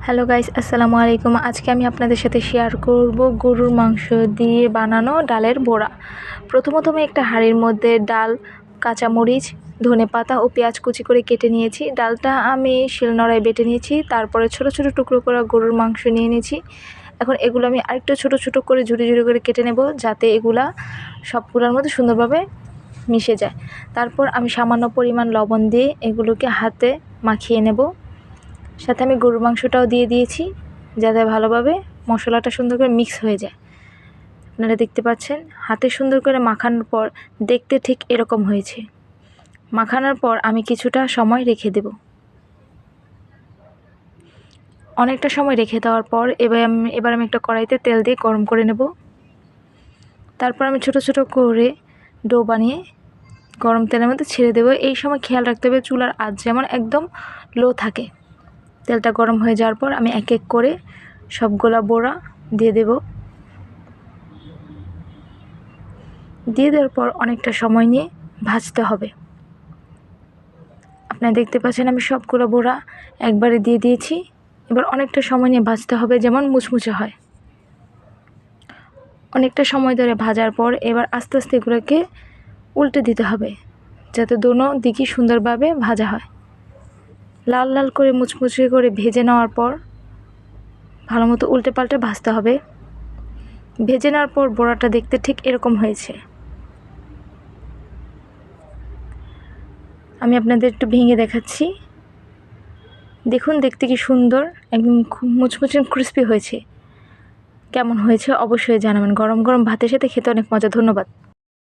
Hello guys, আসসালামু আলাইকুম। আজকে আমি আপনাদের সাথে শেয়ার করব গরুর মাংস দিয়ে বানানো ডালের বড়া। প্রথমত আমি একটা হাঁড়ির মধ্যে ডাল, কাঁচামরিচ, ধনেপাতা ও পেঁয়াজ কুচি করে কেটে নিয়েছি। ডালটা আমি শিলনোড়ায় বেটে নিয়েছি। তারপরে ছোট ছোট টুকরো করা গরুর মাংস নিয়ে নিয়েছি। এখন এগুলো আমি আরেকটু ছোট ছোট করে ঝুড়ি ঝুড়ি করে কেটে নেব, যাতে এগুলা সবগুলোর মধ্যে সুন্দরভাবে মিশে যায়। তারপর আমি সামান্য পরিমাণ লবণ দিয়ে এগুলোকে হাতে মাখিয়ে নেব। সাথে আমি গরুর মাংসটাও দিয়ে দিয়েছি, যাতে ভালোভাবে মশলাটা সুন্দর করে মিক্স হয়ে যায়। আপনারা দেখতে পাচ্ছেন, হাতে সুন্দর করে মাখানোর পর দেখতে ঠিক এরকম হয়েছে। মাখানোর পর আমি কিছুটা সময় রেখে দেব। অনেকটা সময় রেখে দেওয়ার পর এবার আমি একটা কড়াইতে তেল দিয়ে গরম করে নেব। তারপর আমি ছোট ছোট করে ডো বানিয়ে গরম তেলের মধ্যে ছেড়ে দেবো। এই সময় খেয়াল রাখতে হবে চুলার আঁচ যেমন একদম লো থাকে। তেলটা গরম হয়ে যাওয়ার পর আমি এক এক করে সবগুলা বড়া দিয়ে দেব। দিয়ে দেওয়ার পর অনেকটা সময় নিয়ে ভাজতে হবে। আপনারা দেখতে পাচ্ছেন আমি সবগুলো বড়া একবারে দিয়ে দিয়েছি। এবার অনেকটা সময় নিয়ে ভাজতে হবে, যেমন মুচমুচে হয়। অনেকটা সময় ধরে ভাজার পর এবার আস্তে আস্তে এগুলোকে উল্টে দিতে হবে, যাতে দোনো দিকই সুন্দরভাবে ভাজা হয়। লাল লাল করে মুচমুচে করে ভেজে নেওয়ার পর ভালো মতো উল্টে পাল্টে ভাজতে হবে। ভেজে নেওয়ার পর বড়াটা দেখতে ঠিক এরকম হয়েছে। আমি আপনাদের একটু ভেঙে দেখাচ্ছি। দেখুন দেখতে কি সুন্দর, একদম মুচমুচে ক্রিস্পি হয়েছে। কেমন হয়েছে অবশ্যই জানাবেন। গরম গরম ভাতের সাথে খেতে অনেক মজা। ধন্যবাদ।